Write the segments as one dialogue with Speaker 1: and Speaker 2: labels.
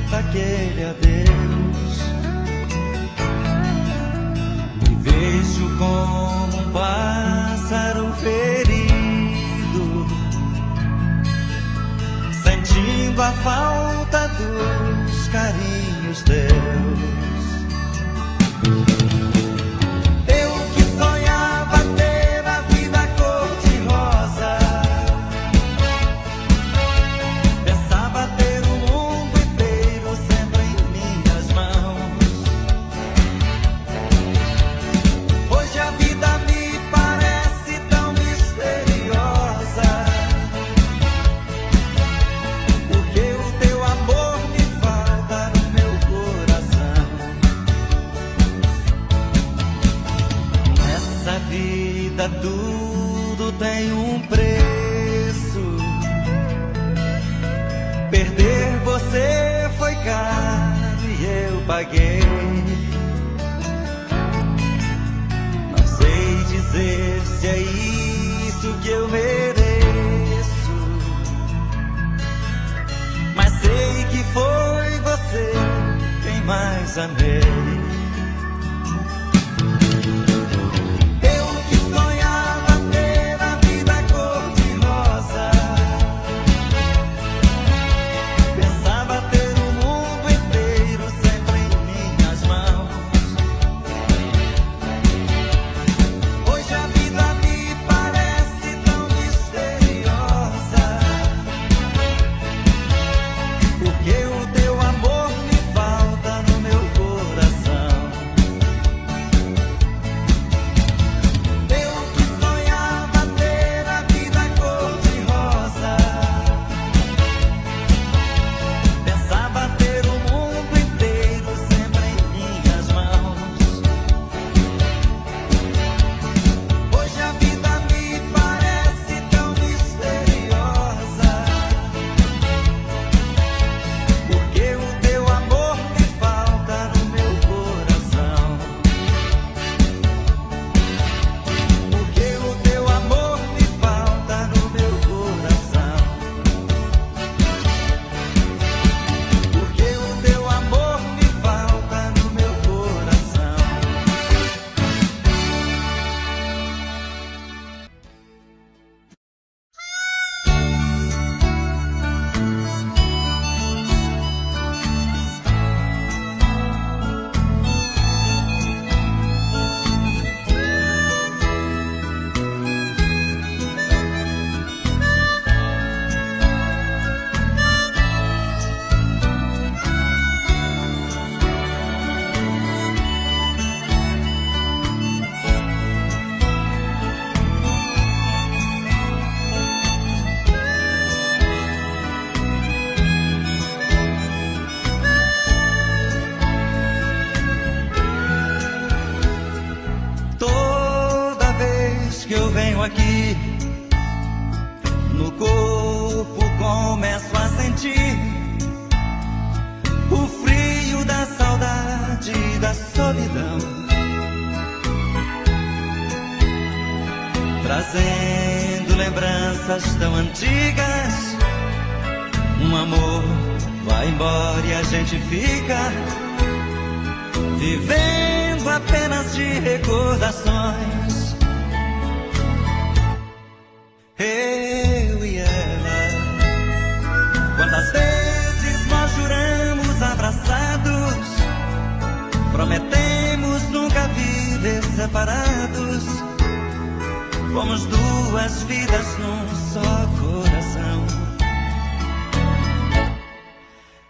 Speaker 1: Daquele adeus, me vejo como um pássaro ferido, sentindo a falta dos carinhos teus. Tudo tem um preço. Perder você foi caro e eu paguei. Não sei dizer se é isso que eu mereço, mas sei que foi você quem mais amei. Aqui no corpo começo a sentir o frio da saudade e da solidão, trazendo lembranças tão antigas. Um amor vai embora e a gente fica vivendo apenas de recordações. Eu e ela, quantas vezes nós juramos abraçados, prometemos nunca viver separados. Fomos duas vidas num só coração.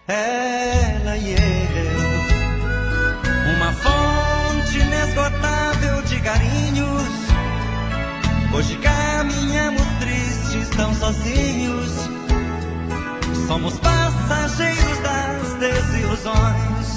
Speaker 1: Ela e eu, uma fonte nesse Hoje caminhamos tristes, tão sozinhos. Somos passageiros das desilusões.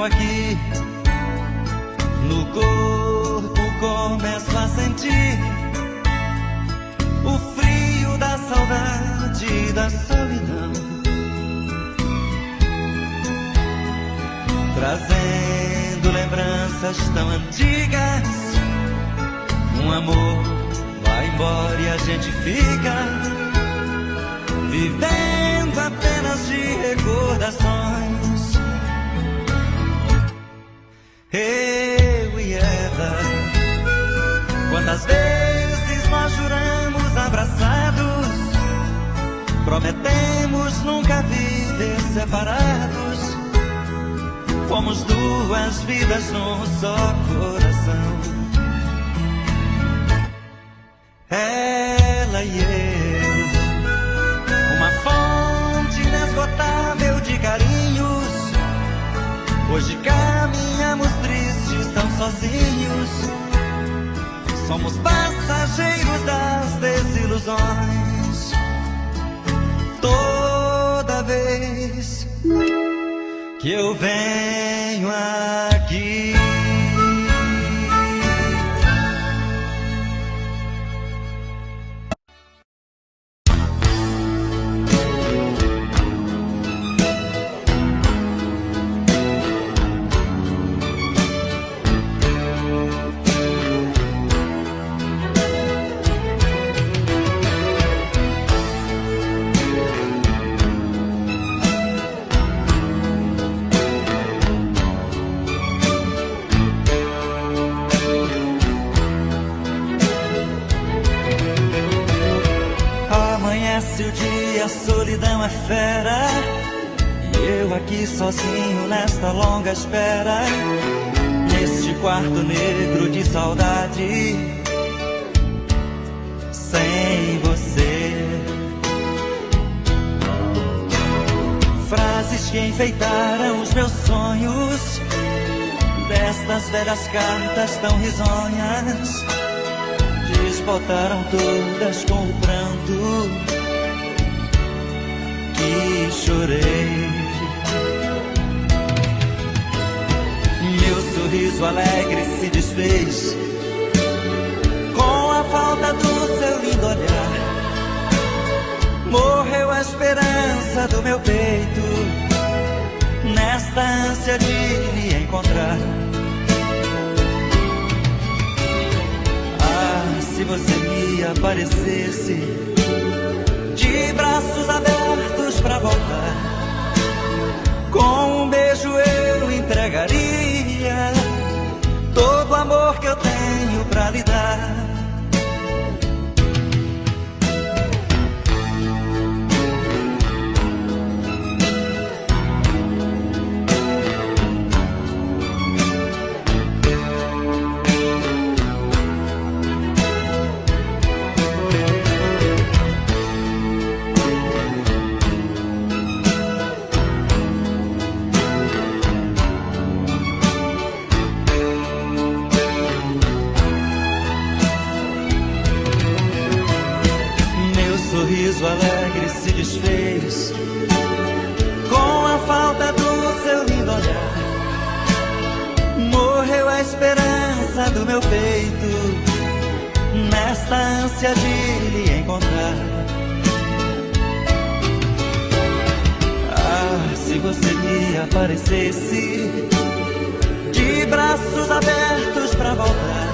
Speaker 2: Aqui no corpo começo a sentir o frio da saudade e da solidão, trazendo lembranças tão antigas. Um amor vai embora e a gente fica vivendo apenas de recordações. Eu e ela, quantas vezes nós juramos abraçados, prometemos nunca viver separados. Fomos duas vidas num só coração. Ela e eu, uma fonte inesgotável de carinhos. Hoje caminhamos tristes, tão sozinhos. Somos passageiros das desilusões. Toda vez que eu venho aqui, o dia, a solidão é fera, e eu aqui sozinho nesta longa espera, neste quarto negro de saudade, sem você. Frases que enfeitaram os meus sonhos, destas velhas cartas tão risonhas, desbotaram todas com o pranto que chorei. Meu sorriso alegre se desfez com a falta do seu lindo olhar. Morreu a esperança do meu peito nesta ânsia de lhe encontrar. Ah, se você me aparecesse de braços abertos pra voltar, com um beijo eu entregaria todo o amor que eu tenho pra lhe dar. Sorriso alegre se desfez com a falta do seu lindo olhar. Morreu a esperança do meu peito nesta ânsia de lhe encontrar. Ah, se você me aparecesse de braços abertos pra voltar,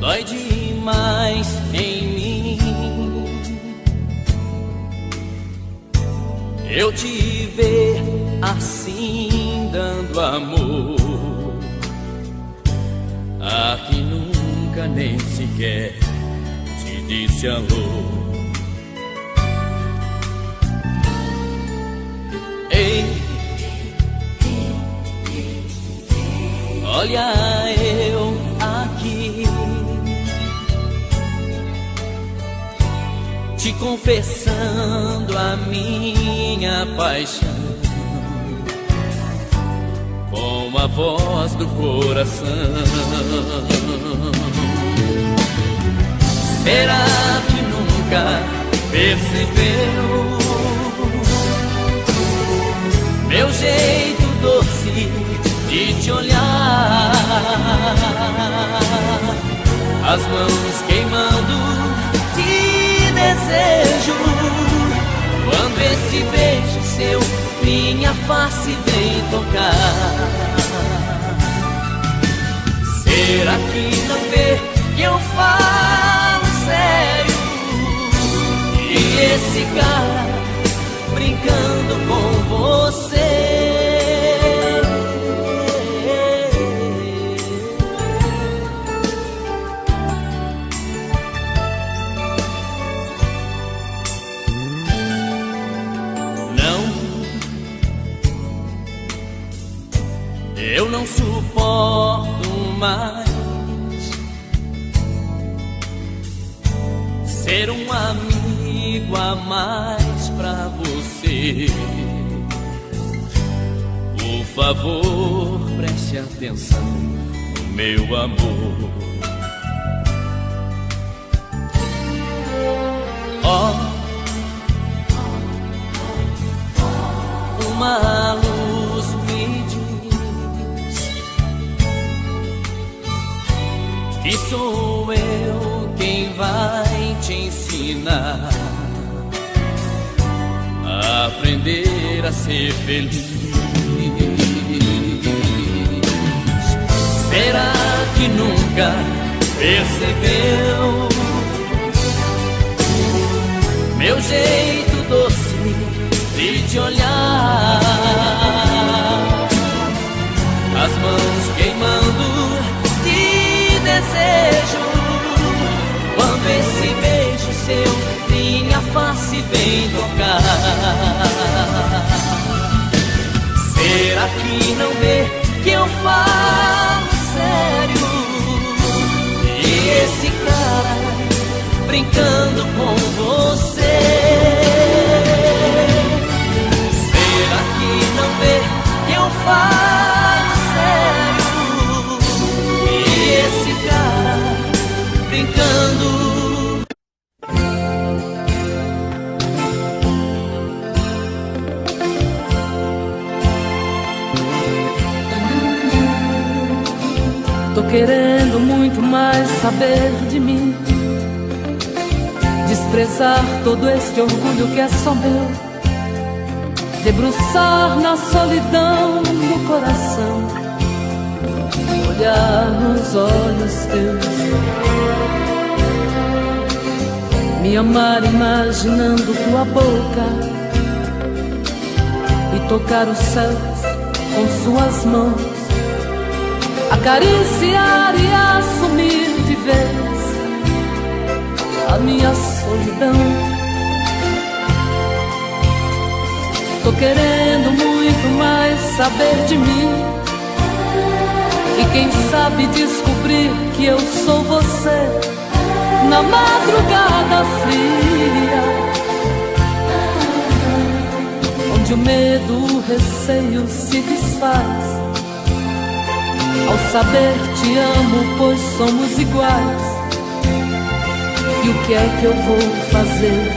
Speaker 3: dói demais em mim. Eu te ver assim dando amor a quem nunca nem sequer te disse alô. Ei, olha eu aqui te confessando a minha paixão com a voz do coração. Será que nunca percebeu meu jeito doce de te olhar, as mãos queimando de desejo, quando esse beijo seu minha face vem tocar? Será que não vê que eu falo sério? E esse cara brincando com você. Eu não suporto mais ser um amigo a mais pra você. Por favor, preste atenção no meu amor. Ó, uma luz me diz que sou eu quem vai te ensinar a aprender a ser feliz. Será que nunca percebeu meu jeito doce de te olhar, as mãos queimando de desejo, quando esse beijo seu minha face vem tocar? Será que não vê que eu falo sério? E esse cara brincando com você? Será que não vê que eu falo sério? E esse cara brincando.
Speaker 4: Tô querendo muito mais saber de mim, desprezar todo este orgulho que é só meu, debruçar na solidão do coração, olhar nos olhos teus, me amar imaginando tua boca e tocar os céus com suas mãos, acariciar e assumir de vez a minha solidão. Tô querendo muito mais saber de mim, e quem sabe descobrir que eu sou você na madrugada fria, onde o medo, o receio se desfaz ao saber te amo, pois somos iguais. E o que é que eu vou fazer?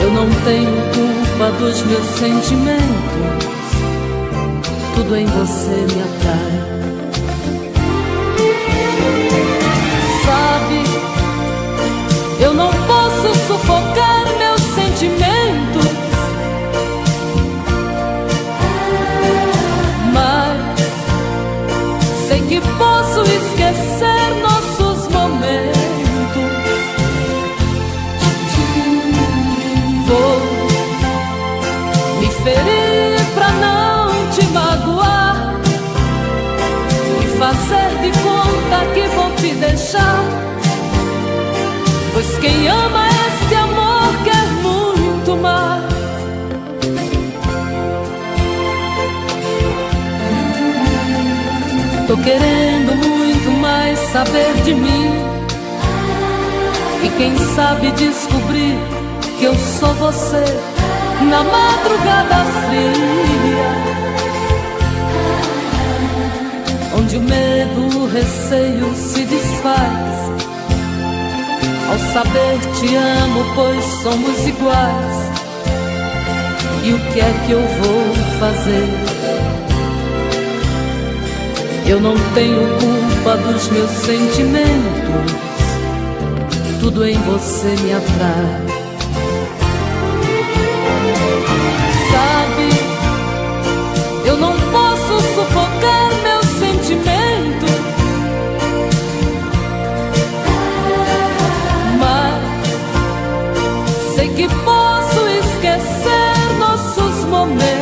Speaker 4: Eu não tenho culpa dos meus sentimentos, tudo em você me atrai. Sabe, eu não posso sufocar meus sentimentos, mas sei que posso fazer de conta que vou te deixar, pois quem ama este amor quer muito mais. Tô querendo muito mais saber de mim, e quem sabe descobrir que eu sou você na madrugada fria, onde o medo, o receio se desfaz ao saber te amo, pois somos iguais. E o que é que eu vou fazer? Eu não tenho culpa dos meus sentimentos, tudo em você me atrai. Sabe, eu não posso sufocar meus sentimentos, mas sei que posso esquecer nossos momentos.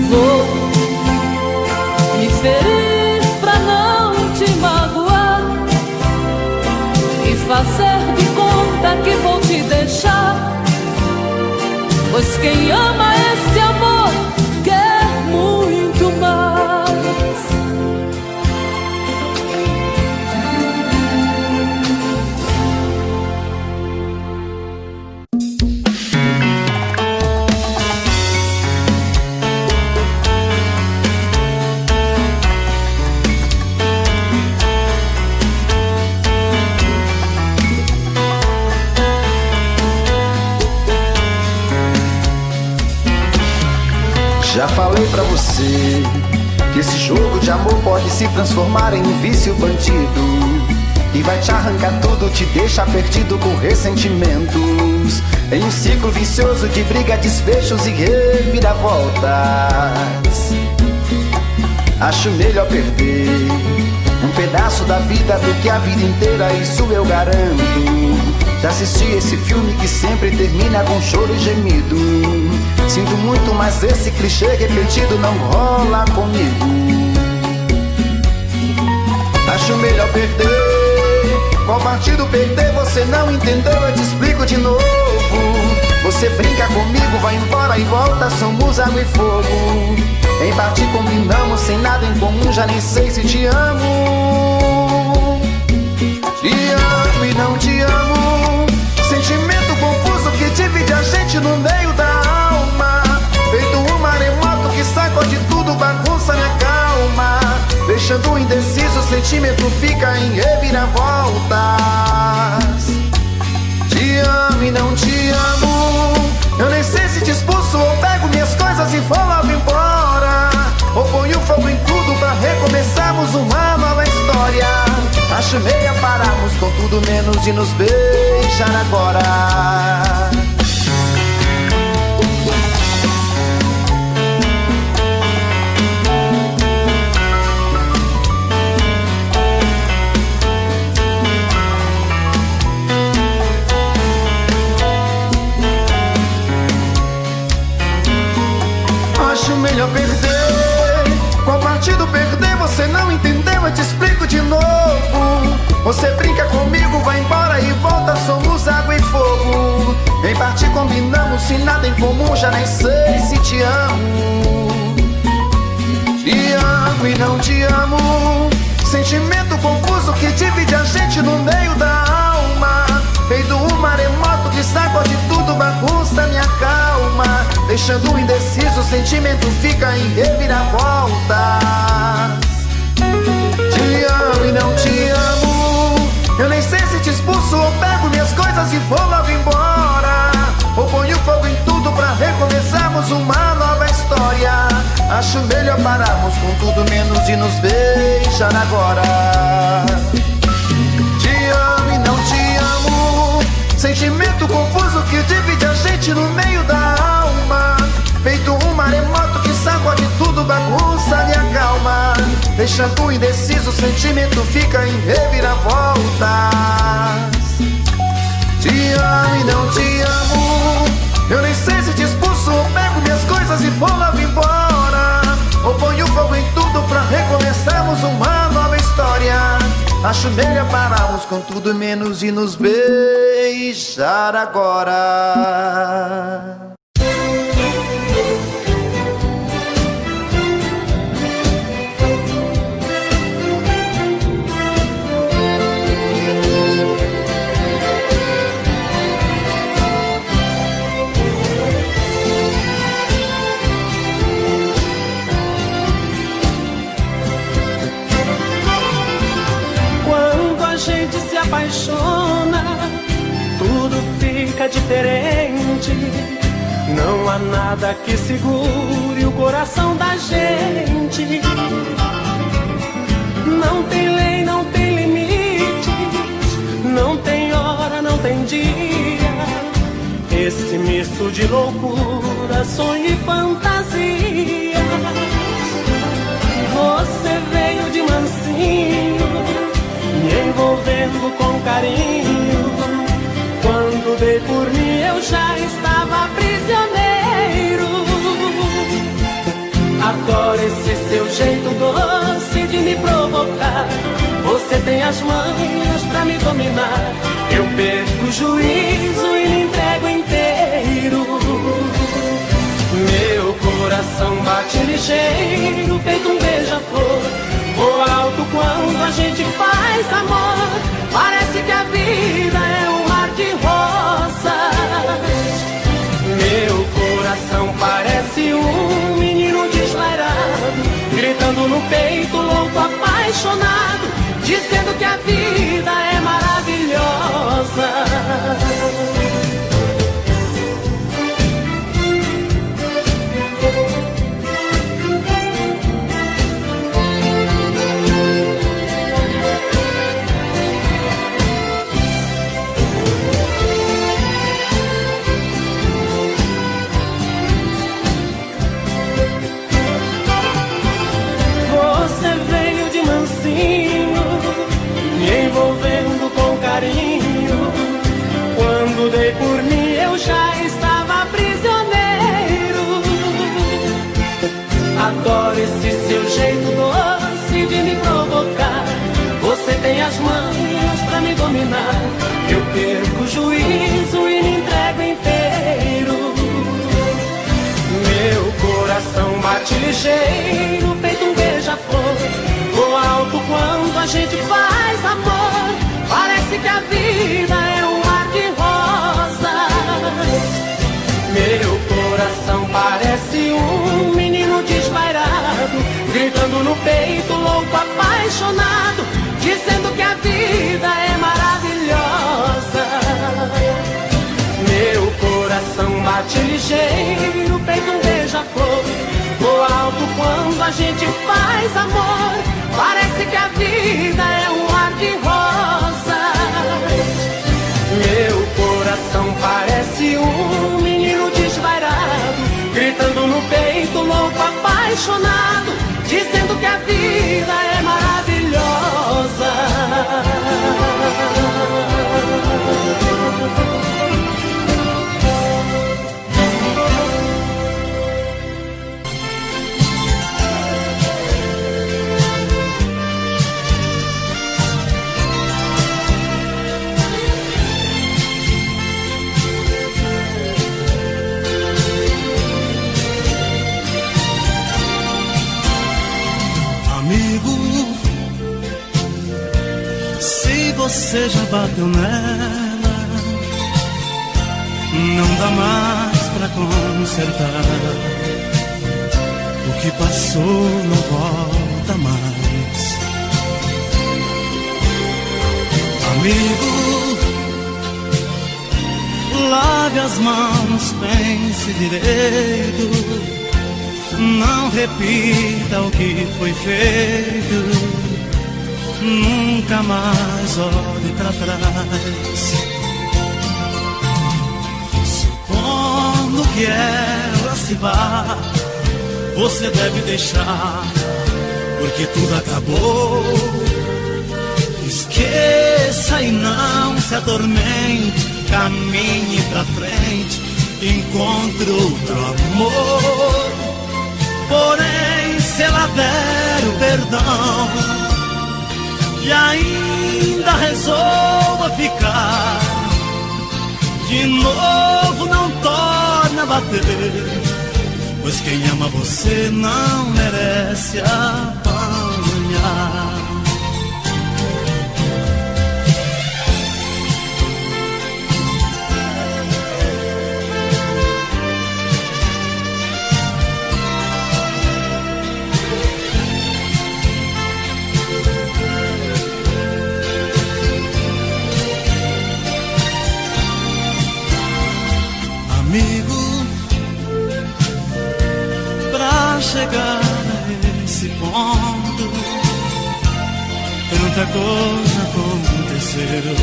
Speaker 4: Vou me ferir pra não te magoar e fazer de conta que vou te deixar, pois quem ama este amor quer muito mais.
Speaker 5: Já falei pra você que esse jogo de amor pode se transformar em um vício bandido, e vai te arrancar tudo, te deixa perdido com ressentimentos, em um ciclo vicioso de briga, desfechos e reviravoltas. Acho melhor perder um pedaço da vida do que a vida inteira, isso eu garanto. Já assisti esse filme que sempre termina com choro e gemido. Sinto muito, mas esse clichê repetido não rola comigo. Acho melhor perder. Qual partido perder? Você não entendeu, eu te explico de novo. Você brinca comigo, vai embora e volta, somos água e fogo. Em parte combinamos, sem nada em comum, já nem sei se te amo. Te amo e não te amo, sentimento confuso que divide a gente no meio da alma. Feito um maremoto que sacode tudo, bagunça minha calma. Deixando indeciso, o sentimento fica em reviravoltas. Te amo e não te amo, eu nem sei se te expulso ou pego minhas coisas e vou logo embora, ou ponho fogo em tudo pra recomeçarmos uma nova história. Acho melhor pararmos com tudo menos de nos beijar agora. Acho melhor perder. Qual partido perder? Você não entendeu, eu te explico de novo. Você brinca comigo, vai embora e volta, somos água e fogo. Em parte combinamos, sem nada em comum, já nem sei se te amo. Te amo e não te amo, sentimento confuso que divide a gente no meio da alma. Feito um maremoto que sacode tudo, bagunça minha calma. Deixando indeciso, o sentimento fica em reviravoltas. Te amo e não te amo, eu nem sei se te expulso ou pego minhas coisas e vou logo embora, ou ponho fogo em tudo pra recomeçarmos uma nova história. Acho melhor pararmos com tudo menos de nos beijar agora. Te amo e não te amo, sentimento confuso que divide a gente no meio da alma. Feito um maremoto que sacode tudo, bagunça minha calma. Deixando indeciso, o sentimento fica em reviravoltas. Te amo e não te amo, eu nem sei se te expulso ou pego minhas coisas e vou logo embora, Acho melhor pararmos com tudo menos e nos beijar agora.
Speaker 6: Apaixona, tudo fica diferente. Não há nada que segure o coração da gente. Não tem lei, não tem limite, não tem hora, não tem dia. Esse misto de loucura, sonho e fantasia. Você veio de mansinho, me envolvendo com carinho. Quando dei por mim eu já estava prisioneiro. Adoro esse seu jeito doce de me provocar. Você tem as manhas pra me dominar. Eu perco o juízo e me entrego inteiro. Meu coração bate ligeiro, feito um beija-flor. Voa alto quando a gente faz amor. Parece que a vida é um mar de rosas. Meu coração parece um menino desvairado, gritando no peito, louco, apaixonado, dizendo que a vida é maravilhosa. Envolvendo com carinho. Quando dei por mim eu já estava prisioneiro. Adoro esse seu jeito doce de me provocar. Você tem as manhas pra me dominar. Eu perco o juízo e me entrego inteiro. Meu coração bate ligeiro, feito um beija-flor. Voa alto quando a gente faz amor. Parece que a vida é um mar de rosas. Meu coração parece um menino desvairado, gritando no peito, louco, apaixonado, dizendo que a vida é maravilhosa. Meu coração bate ligeiro, feito um beija-flor. Voa alto quando a gente faz amor. Parece que a vida é um mar de rosas. Meu coração parece um menino desvairado, gritando no peito, louco, apaixonado, dizendo que a vida é maravilhosa.
Speaker 2: Você já bateu nela, não dá mais pra consertar. O que passou não volta mais. Amigo, lave as mãos, pense direito. Não repita o que foi feito. Nunca mais olhe pra trás. Supondo que ela se vá, você deve deixar, porque tudo acabou. Esqueça e não se atormente. Caminhe pra frente, encontre outro amor. Porém, se ela der o perdão, e ainda resolva ficar. De novo não torna a bater, pois quem ama você não merece apanhar. Amigo, pra chegar a esse ponto, tanta coisa aconteceu.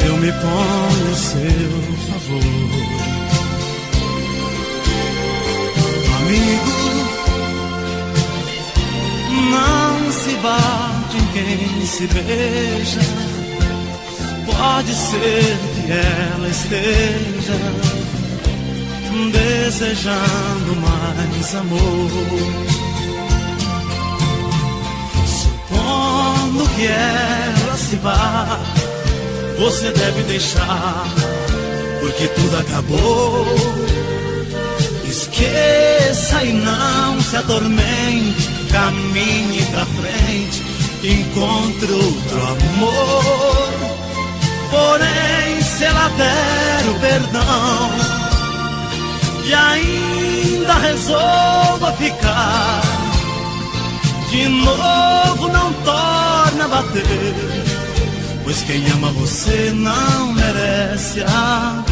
Speaker 2: Eu me ponho a seu favor. Amigo, não se bate em quem se beija. Pode ser que ela esteja desejando mais amor. Supondo que ela se vá, você deve deixar, porque tudo acabou. Esqueça e não se atormente, caminhe pra frente, encontre outro amor. Porém, se ela der o perdão e ainda resolva ficar, de novo não torna a bater, pois quem ama você não merece apanhar.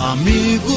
Speaker 2: Amigo,